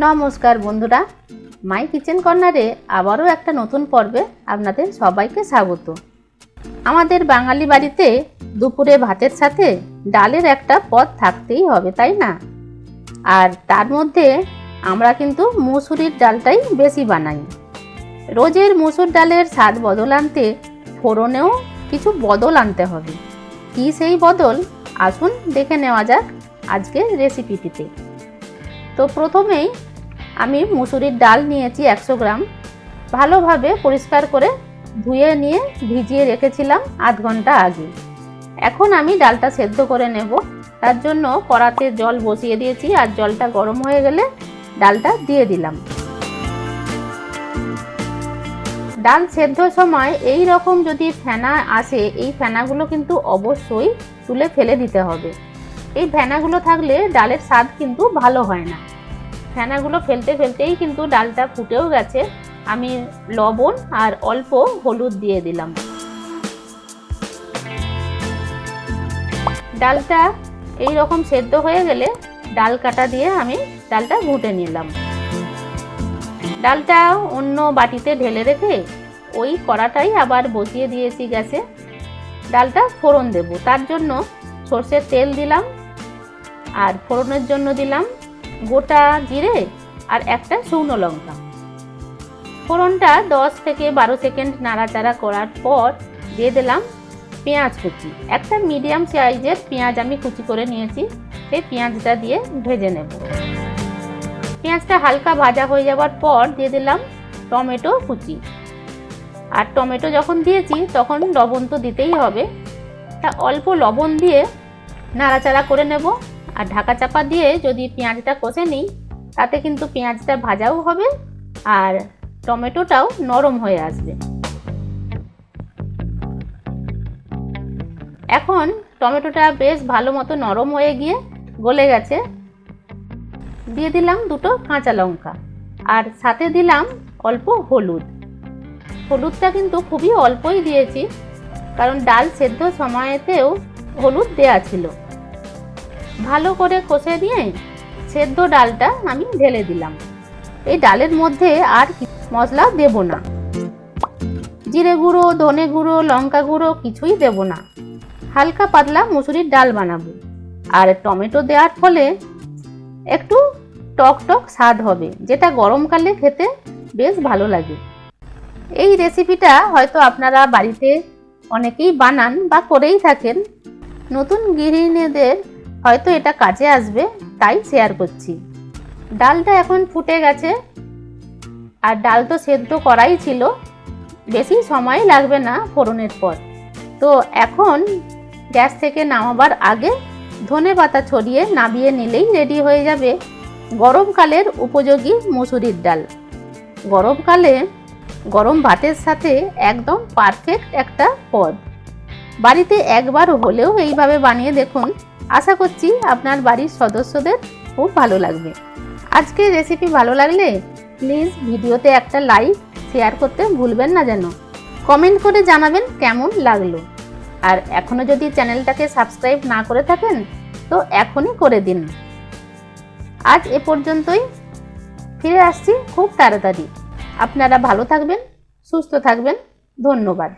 নমস্কার বন্ধুরা, মাই কিচেন কর্নারে আবারও একটা নতুন পর্বে আপনাদের সবাইকে স্বাগত। আমাদের বাঙালি বাড়িতে দুপুরে ভাতের সাথে ডালের একটা পদ থাকতেই হবে, তাই না? আর তার মধ্যে আমরা কিন্তু মুসুরির ডালটাই বেশি বানাই। রোজের মুসুর ডালের স্বাদ বদল আনতে ফোড়নেও কিছু বদল আনতে হবে। কি সেই বদল, আসুন দেখে নেওয়া যাক আজকের রেসিপিটিতে। তো প্রথমেই আমি মুসুরির ডাল নিয়েছি 100 গ্রাম। ভালোভাবে পরিষ্কার করে ধুয়ে নিয়ে ভিজিয়ে রেখেছিলাম আধ ঘন্টা আগে। এখন আমি ডালটা সেদ্ধ করে নেব। তার জন্য কড়াতে জল বসিয়ে দিয়েছি, আর জলটা গরম হয়ে গেলে ডালটা দিয়ে দিলাম। ডাল সেদ্ধর সময় এই রকম যদি ফেনা আসে, এই ফেনাগুলো কিন্তু অবশ্যই তুলে ফেলে দিতে হবে। এই ফেনাগুলো থাকলে ডালের স্বাদ কিন্তু ভালো হয় না। ফেনাগুলো ফেলতে ফেলতেই কিন্তু ডালটা ফুটেও গেছে। আমি লবণ আর অল্প হলুদ দিয়ে দিলাম। ডালটা এই রকম সেদ্ধ হয়ে গেলে ডাল কাটা দিয়ে আমি ডালটা ঘুটে নিলাম। ডালটা অন্য বাটিতে ঢেলে রেখে ওই কড়াটাই আবার বসিয়ে দিয়েছি গ্যাসে। ডালটা ফোড়ন দেব, তার জন্য সর্ষের তেল দিলাম, আর ফোড়নের জন্য দিলাম গোটা জিরে আর একটা শুকনো লঙ্কা। ফোড়নটা 10 থেকে 12 সেকেন্ড নাড়াচাড়া করার পর দিয়ে দিলাম পেঁয়াজ কুচি। একটা মিডিয়াম সাইজের পেঁয়াজ আমি কুচি করে নিয়েছি, সেই পেঁয়াজটা দিয়ে ভেজে নেব। পেঁয়াজটা হালকা ভাজা হয়ে যাওয়ার পর দিয়ে দিলাম টমেটো কুচি। আর টমেটো যখন দিয়েছি তখন লবণ তো দিতেই হবে, তা অল্প লবণ দিয়ে নাড়াচাড়া করে নেব। আর ঢাকা চাপা দিয়ে যদি পেঁয়াজটা কষে নিই, তাতে কিন্তু পেঁয়াজটা ভাজাও হবে আর টমেটোটাও নরম হয়ে আসবে। এখন টমেটোটা বেশ ভালো মতো নরম হয়ে গিয়ে গলে গেছে। দিয়ে দিলাম দুটো কাঁচা লঙ্কা, আর সাথে দিলাম অল্প হলুদ। হলুদটা কিন্তু খুবই অল্পই দিয়েছি, কারণ ডাল সেদ্ধ সময়তেও হলুদ দেয়া ছিল। ভালো করে কষে দিয়ে সেদ্ধ ডালটা আমি ঢেলে দিলাম। এই ডালের মধ্যে আর মশলা দেব না, জিরে গুঁড়ো, ধনে গুঁড়ো, লঙ্কা গুঁড়ো কিছুই দেব না। হালকা পাতলা মুসুরির ডাল বানাবো। আর টমেটো দেওয়ার ফলে একটু টক টক স্বাদ হবে, যেটা গরমকালে খেতে বেশ ভালো লাগে। এই রেসিপিটা হয়তো আপনারা বাড়িতে অনেকেই বানান বা করেই থাকেন। নতুন গৃহিণীদের হয়তো এটা কাজে আসবে, তাই শেয়ার করছি। ডালটা এখন ফুটে গেছে, আর ডাল তো সেদ্ধ করাই ছিল, বেশি সময় লাগবে না ফোড়নের পর। তো এখন গ্যাস থেকে নামাবার আগে ধনেপাতা ছড়িয়ে নামিয়ে নিলেই রেডি হয়ে যাবে গরমকালের উপযোগী মুসুরির ডাল। গরমকালে গরম ভাতের সাথে একদম পারফেক্ট একটা পদ। বাড়িতে একবার হলেও এইভাবে বানিয়ে দেখুন, আশা করছি আপনার বাড়ির সদস্যদের খুব ভালো লাগবে। আজকের রেসিপি ভালো লাগলে প্লিজ ভিডিওতে একটা লাইক, শেয়ার করতে ভুলবেন না যেন। কমেন্ট করে জানাবেন কেমন লাগলো। আর এখনো যদি চ্যানেলটাকে সাবস্ক্রাইব না করে থাকেন তো এখনই করে দিন। আজ এ পর্যন্তই, ফিরে আসছি খুব তাড়াতাড়ি। আপনারা ভালো থাকবেন, সুস্থ থাকবেন। ধন্যবাদ।